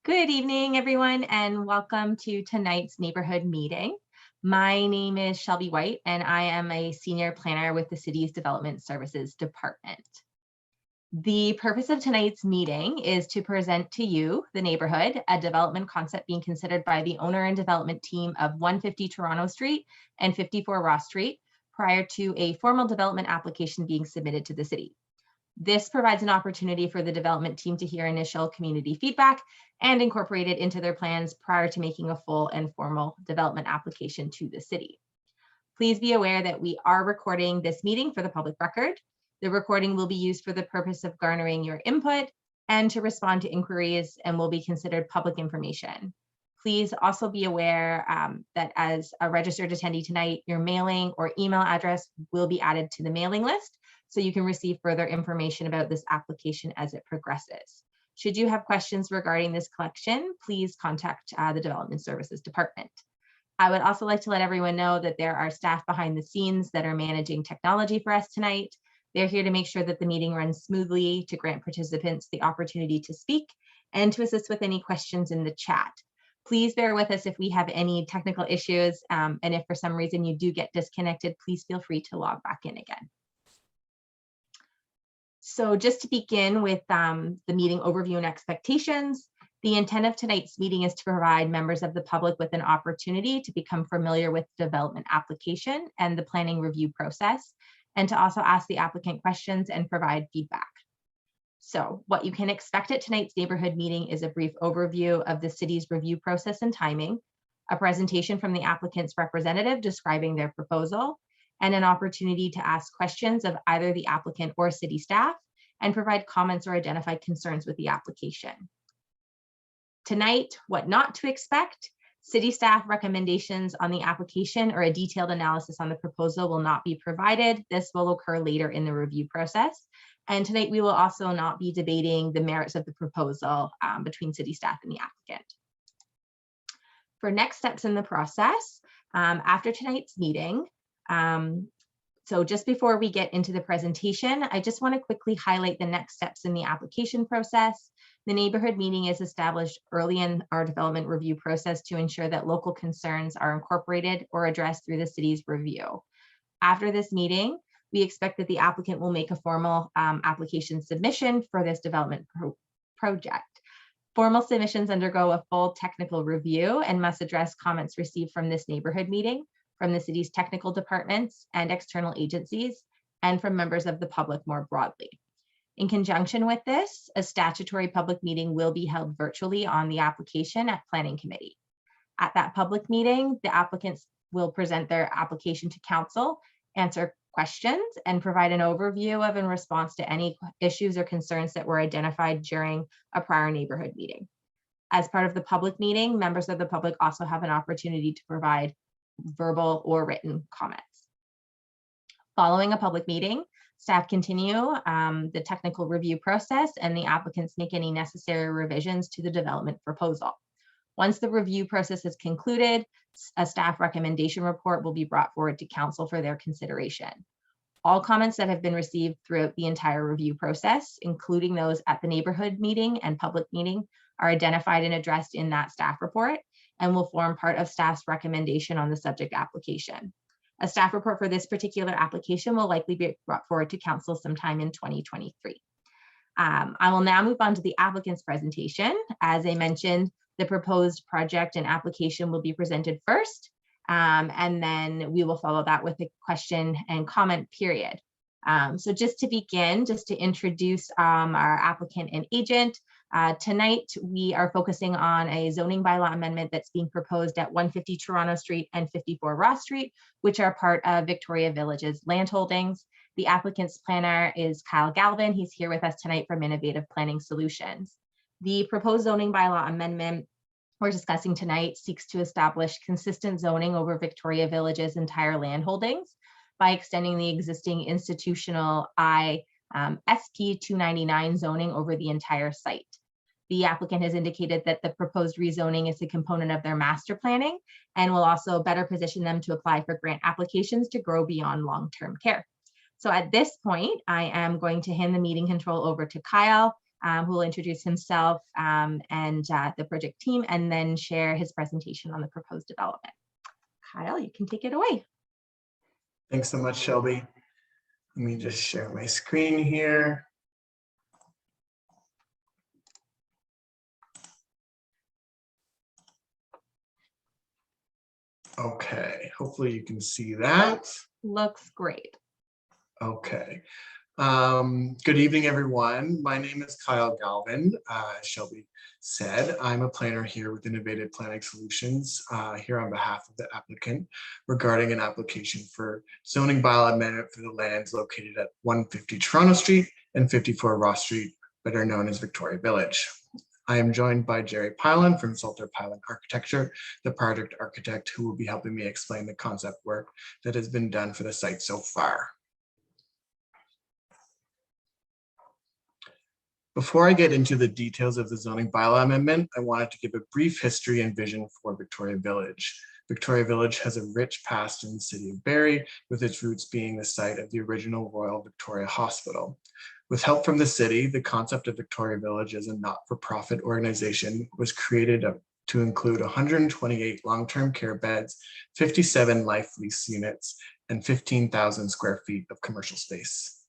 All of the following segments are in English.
Good evening, everyone, and welcome to tonight's neighborhood meeting. My name is Shelby White, and I am a senior planner with the city's Development Services Department. The purpose of tonight's meeting is to present to you, the neighborhood, a development concept being considered by the owner and development team of 150 Toronto Street and 54 Ross Street prior to a formal development application being submitted to the city. This provides an opportunity for the development team to hear initial community feedback and incorporate it into their plans prior to making a full and formal development application to the city. Please be aware that we are recording this meeting for the public record. The recording will be used for the purpose of garnering your input and to respond to inquiries and will be considered public information. Please also be aware that as a registered attendee tonight, your mailing or email address will be added to the mailing list, so you can receive further information about this application as it progresses. Should you have questions regarding this collection, please contact the Development Services Department. I would also like to let everyone know that there are staff behind the scenes that are managing technology for us tonight. They're here to make sure that the meeting runs smoothly, to grant participants the opportunity to speak, and to assist with any questions in the chat. Please bear with us if we have any technical issues, and if for some reason you do get disconnected, please feel free to log back in again. So just to begin with the meeting overview and expectations, the intent of tonight's meeting is to provide members of the public with an opportunity to become familiar with the development application and the planning review process, and to also ask the applicant questions and provide feedback. So what you can expect at tonight's neighborhood meeting is a brief overview of the city's review process and timing, a presentation from the applicant's representative describing their proposal, and an opportunity to ask questions of either the applicant or city staff and provide comments or identify concerns with the application. Tonight, what not to expect: city staff recommendations on the application or a detailed analysis on the proposal will not be provided. This will occur later in the review process. And tonight we will also not be debating the merits of the proposal between city staff and the applicant. For next steps in the process, after tonight's meeting, so just before we get into the presentation, I just want to quickly highlight the next steps in the application process. The neighborhood meeting is established early in our development review process to ensure that local concerns are incorporated or addressed through the city's review. After this meeting, we expect that the applicant will make a formal application submission for this development project. Formal submissions undergo a full technical review and must address comments received from this neighborhood meeting, from the city's technical departments and external agencies, and from members of the public more broadly. In conjunction with this, a statutory public meeting will be held virtually on the application at Planning Committee. At that public meeting, the applicants will present their application to council, answer questions, and provide an overview of and response to any issues or concerns that were identified during a prior neighborhood meeting. As part of the public meeting, members of the public also have an opportunity to provide verbal or written comments. Following a public meeting, staff continue the technical review process and the applicants make any necessary revisions to the development proposal. Once the review process is concluded, a staff recommendation report will be brought forward to council for their consideration. All comments that have been received throughout the entire review process, including those at the neighborhood meeting and public meeting, are identified and addressed in that staff report and will form part of staff's recommendation on the subject application. A staff report for this particular application will likely be brought forward to council sometime in 2023. I will now move on to the applicant's presentation. As I mentioned, the proposed project and application will be presented first, and then we will follow that with a question and comment period. So just to begin, just to introduce our applicant and agent, tonight we are focusing on a zoning bylaw amendment that's being proposed at 150 Toronto Street and 54 Ross Street, which are part of Victoria Village's land holdings. The applicant's planner is Kyle Galvin. He's here with us tonight from Innovative Planning Solutions. The proposed zoning bylaw amendment we're discussing tonight seeks to establish consistent zoning over Victoria Village's entire land holdings by extending the existing institutional SP 299 zoning over the entire site. The applicant has indicated that the proposed rezoning is a component of their master planning and will also better position them to apply for grant applications to grow beyond long-term care. So at this point, I am going to hand the meeting control over to Kyle who will introduce himself and the project team, and then share his presentation on the proposed development. Kyle, you can take it away. Thanks so much, Shelby. Let me just share my screen here. Okay, hopefully you can see that. Looks great. Okay. Good evening, everyone. My name is Kyle Galvin. As Shelby said, I'm a planner here with Innovative Planning Solutions here on behalf of the applicant regarding an application for zoning bylaw amendment for the lands located at 150 Toronto Street and 54 Ross Street, better known as Victoria Village. I am joined by Jerry Pylan from Salter Pylan Architecture, the project architect who will be helping me explain the concept work that has been done for the site so far. Before I get into the details of the zoning bylaw amendment, I wanted to give a brief history and vision for Victoria Village. Victoria Village has a rich past in the city of Barrie, with its roots being the site of the original Royal Victoria Hospital. With help from the city, the concept of Victoria Village as a not-for-profit organization was created to include 128 long-term care beds, 57 life lease units, and 15,000 square feet of commercial space.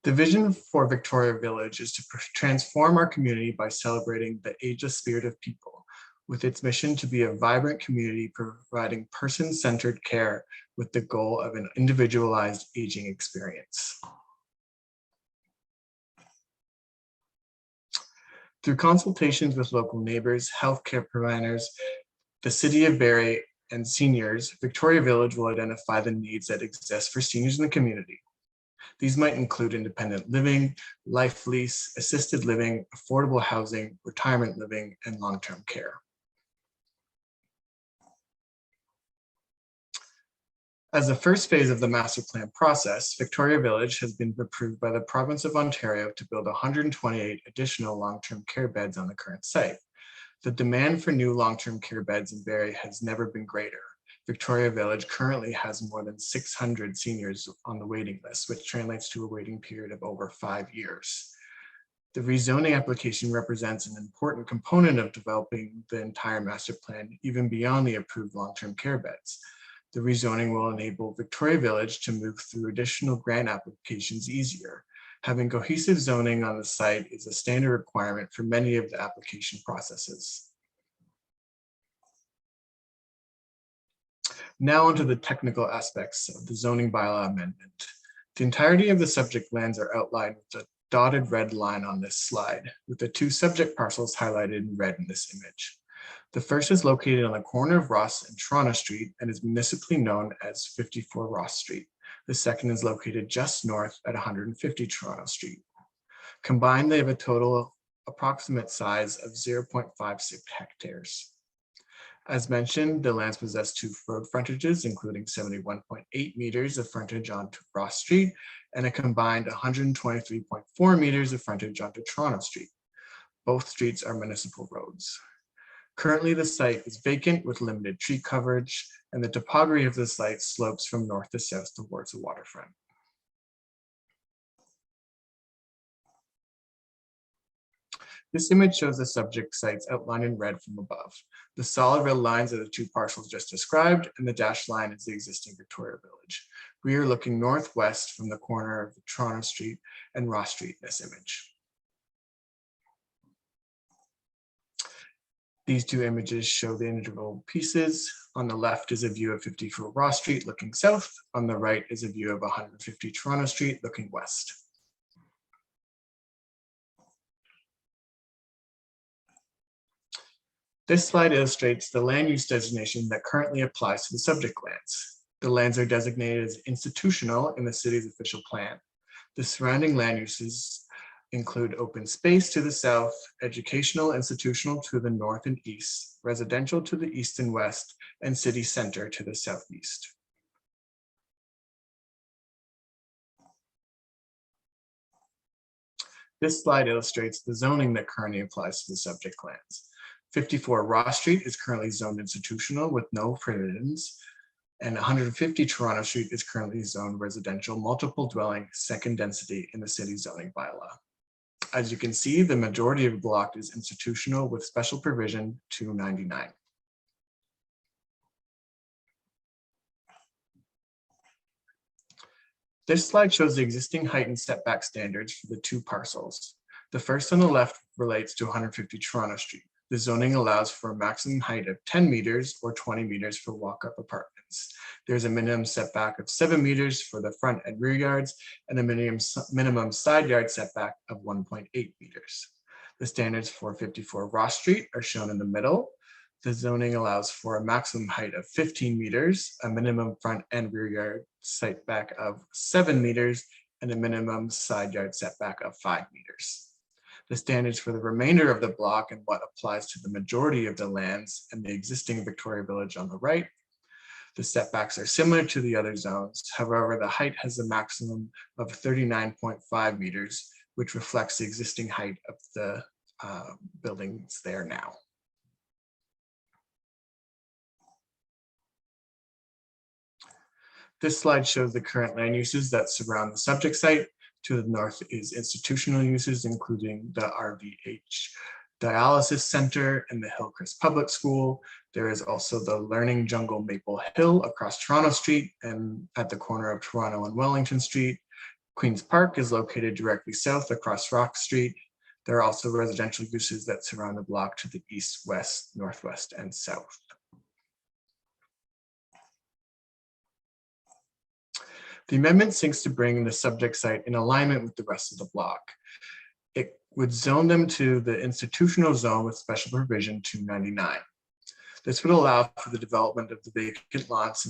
The vision for Victoria Village is to transform our community by celebrating the ageless spirit of people, with its mission to be a vibrant community providing person-centered care with the goal of an individualized aging experience. Through consultations with local neighbors, healthcare providers, the City of Barrie, and seniors, Victoria Village will identify the needs that exist for seniors in the community. These might include independent living, life lease, assisted living, affordable housing, retirement living, and long-term care. As the first phase of the master plan process, Victoria Village has been approved by the province of Ontario to build 128 additional long-term care beds on the current site. The demand for new long-term care beds in Barrie has never been greater. Victoria Village currently has more than 600 seniors on the waiting list, which translates to a waiting period of over 5 years. The rezoning application represents an important component of developing the entire master plan, even beyond the approved long-term care beds. The rezoning will enable Victoria Village to move through additional grant applications easier. Having cohesive zoning on the site is a standard requirement for many of the application processes. Now onto the technical aspects of the zoning bylaw amendment. The entirety of the subject lands are outlined with a dotted red line on this slide, with the 2 subject parcels highlighted in red in this image. The first is located on the corner of Ross and Toronto Street and is municipally known as 54 Ross Street. The second is located just north at 150 Toronto Street. Combined, they have a total approximate size of 0.56 hectares. As mentioned, the lands possess 2 road frontages, including 71.8 meters of frontage onto Ross Street and a combined 123.4 meters of frontage onto Toronto Street. Both streets are municipal roads. Currently, the site is vacant with limited tree coverage, and the topography of the site slopes from north to south towards the waterfront. This image shows the subject sites outlined in red from above. The solid red lines are the 2 parcels just described, and the dashed line is the existing Victoria Village. We are looking northwest from the corner of Toronto Street and Ross Street in this image. These 2 images show the individual pieces. On the left is a view of 54 Ross Street looking south. On the right is a view of 150 Toronto Street looking west. This slide illustrates the land use designation that currently applies to the subject lands. The lands are designated as institutional in the city's official plan. The surrounding land uses include open space to the south, educational institutional to the north and east, residential to the east and west, and city center to the southeast. This slide illustrates the zoning that currently applies to the subject lands. 54 Ross Street is currently zoned institutional with no provisions. and 150 Toronto Street is currently zoned residential multiple dwelling second density in the city zoning bylaw. As you can see, the majority of the block is institutional with special provision 299. This slide shows the existing height and setback standards for the two parcels. The first on the left relates to 150 Toronto Street. The zoning allows for a maximum height of 10 meters or 20 meters for walk-up apartments. There's a minimum setback of 7 meters for the front and rear yards and a minimum side yard setback of 1.8 meters. The standards for 54 Ross Street are shown in the middle. The zoning allows for a maximum height of 15 meters, a minimum front and rear yard setback of 7 meters, and a minimum side yard setback of 5 meters. The standards for the remainder of the block and what applies to the majority of the lands and the existing Victoria Village on the right. The setbacks are similar to the other zones. However, the height has a maximum of 39.5 meters, which reflects the existing height of the buildings there now. This slide shows the current land uses that surround the subject site. To the north is institutional uses, including the RVH Dialysis Center and the Hillcrest Public School. There is also the Learning Jungle Maple Hill across Toronto Street and at the corner of Toronto and Wellington Street. Queen's Park is located directly south across Rock Street. There are also residential uses that surround the block to the east, west, northwest, and south. The amendment seeks to bring the subject site in alignment with the rest of the block. It would zone them to the institutional zone with special provision 299. This would allow for the development of the vacant lots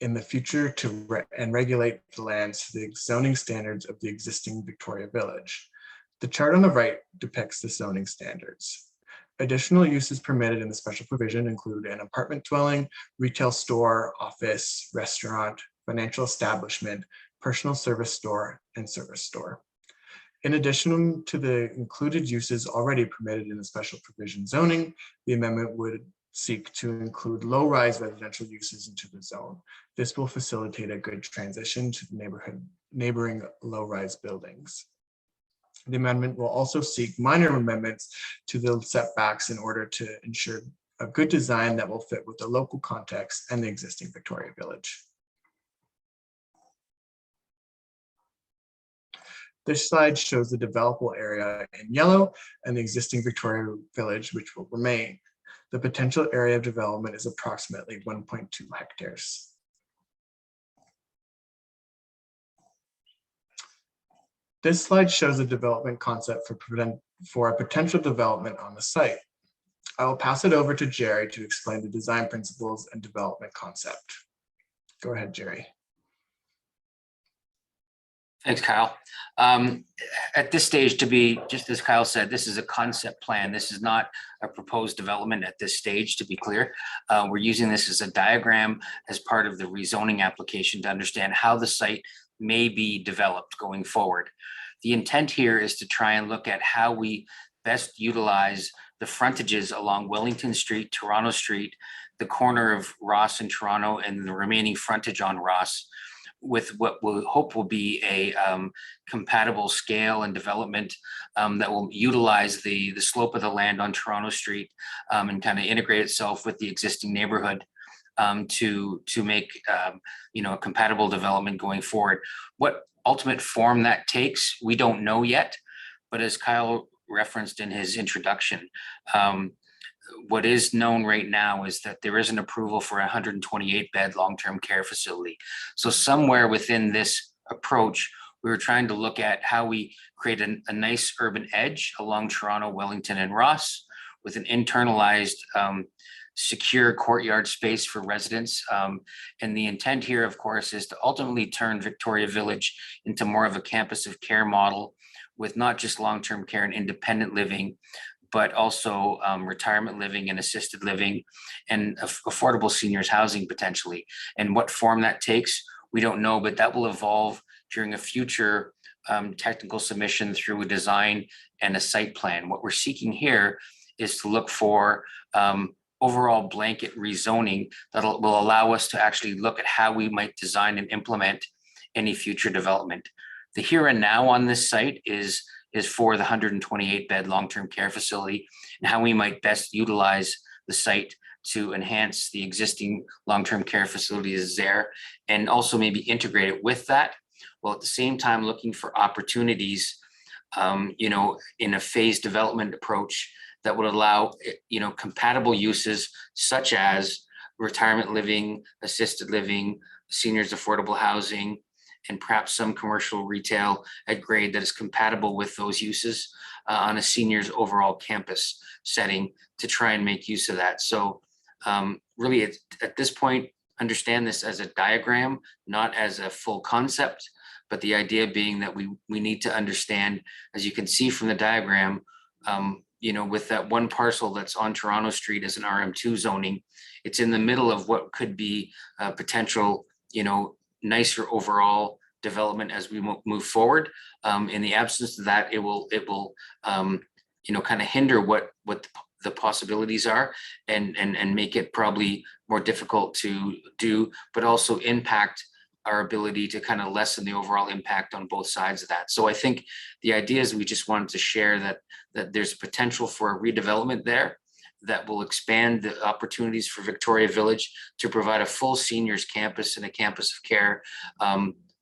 in the future and regulate the lands to the zoning standards of the existing Victoria Village. The chart on the right depicts the zoning standards. Additional uses permitted in the special provision include an apartment dwelling, retail store, office, restaurant, financial establishment, personal service store, and service store. In addition to the included uses already permitted in the special provision zoning, the amendment would seek to include low-rise residential uses into the zone. This will facilitate a good transition to the neighboring low-rise buildings. The amendment will also seek minor amendments to the setbacks in order to ensure a good design that will fit with the local context and the existing Victoria Village. This slide shows the developable area in yellow and the existing Victoria Village, which will remain. The potential area of development is approximately 1.2 hectares. This slide shows the development concept for a potential development on the site. I will pass it over to Jerry to explain the design principles and development concept. Go ahead, Jerry. Thanks, Kyle. At this stage, just as Kyle said, this is a concept plan. This is not a proposed development at this stage, to be clear. We're using this as a diagram as part of the rezoning application to understand how the site may be developed going forward. The intent here is to try and look at how we best utilize the frontages along Wellington Street, Toronto Street, the corner of Ross and Toronto, and the remaining frontage on Ross, with what we'll hope will be a compatible scale and development that will utilize the slope of the land on Toronto Street and kind of integrate itself with the existing neighborhood to make a compatible development going forward. What ultimate form that takes, we don't know yet, but as Kyle referenced in his introduction, what is known right now is that there is an approval for a 128-bed long-term care facility. So somewhere within this approach, we were trying to look at how we create a nice urban edge along Toronto, Wellington, and Ross with an internalized secure courtyard space for residents. And the intent here, of course, is to ultimately turn Victoria Village into more of a campus of care model with not just long-term care and independent living, but also retirement living and assisted living and affordable seniors housing potentially. And what form that takes, we don't know, but that will evolve during a future technical submission through a design and a site plan. What we're seeking here is to look for overall blanket rezoning that will allow us to actually look at how we might design and implement any future development. The here and now on this site is for the 128 bed long-term care facility and how we might best utilize the site to enhance the existing long-term care facilities there and also maybe integrate it with that, while at the same time looking for opportunities, you know, in a phased development approach that would allow, you know, compatible uses such as retirement living, assisted living, seniors affordable housing, and perhaps some commercial retail at grade that is compatible with those uses on a seniors overall campus setting to try and make use of that. So really at this point, understand this as a diagram, not as a full concept, but the idea being that we need to understand, as you can see from the diagram, you know, with that one parcel that's on Toronto Street as an RM2 zoning, it's in the middle of what could be a potential, you know, nicer overall development as we move forward. In the absence of that, it will you know, kind of hinder what the possibilities are and make it probably more difficult to do, but also impact our ability to kind of lessen the overall impact on both sides of that. So I think the idea is we just wanted to share that there's potential for a redevelopment there that will expand the opportunities for Victoria Village to provide a full seniors campus and a campus of care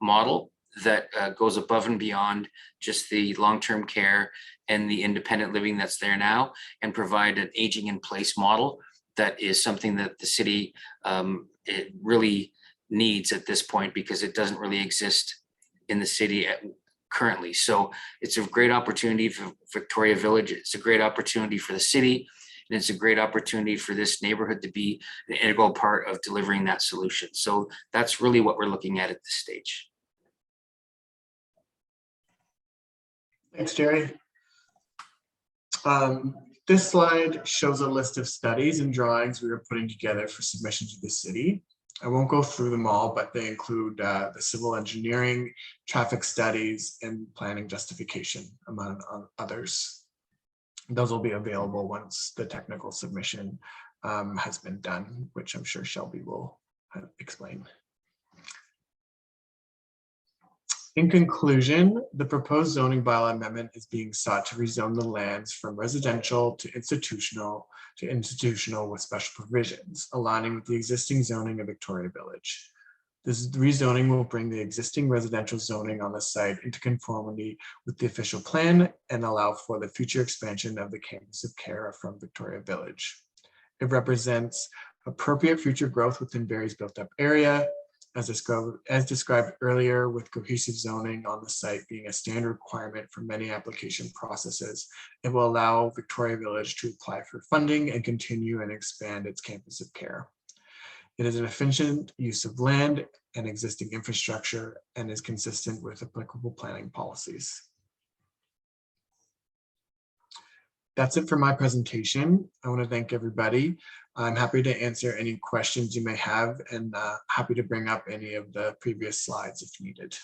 model that goes above and beyond just the long-term care and the independent living that's there now, and provide an aging in place model that is something that the city it really needs at this point, because it doesn't really exist in the city currently. So it's a great opportunity for Victoria Village. It's a great opportunity for the city. And it's a great opportunity for this neighborhood to be an integral part of delivering that solution. So that's really what we're looking at this stage. Thanks, Jerry. This slide shows a list of studies and drawings we were putting together for submission to the city. I won't go through them all, but they include the civil engineering, traffic studies, and planning justification, among others. Those will be available once the technical submission has been done, which I'm sure Shelby will explain. In conclusion, the proposed zoning bylaw amendment is being sought to rezone the lands from residential to institutional with special provisions, aligning with the existing zoning of Victoria Village. This rezoning will bring the existing residential zoning on the site into conformity with the official plan and allow for the future expansion of the campus of care from Victoria Village. It represents appropriate future growth within Barrie's built-up area, as described earlier, with cohesive zoning on the site being a standard requirement for many application processes. It will allow Victoria Village to apply for funding and continue and expand its campus of care. It is an efficient use of land and existing infrastructure and is consistent with applicable planning policies. That's it for my presentation. I want to thank everybody. I'm happy to answer any questions you may have and happy to bring up any of the previous slides if needed.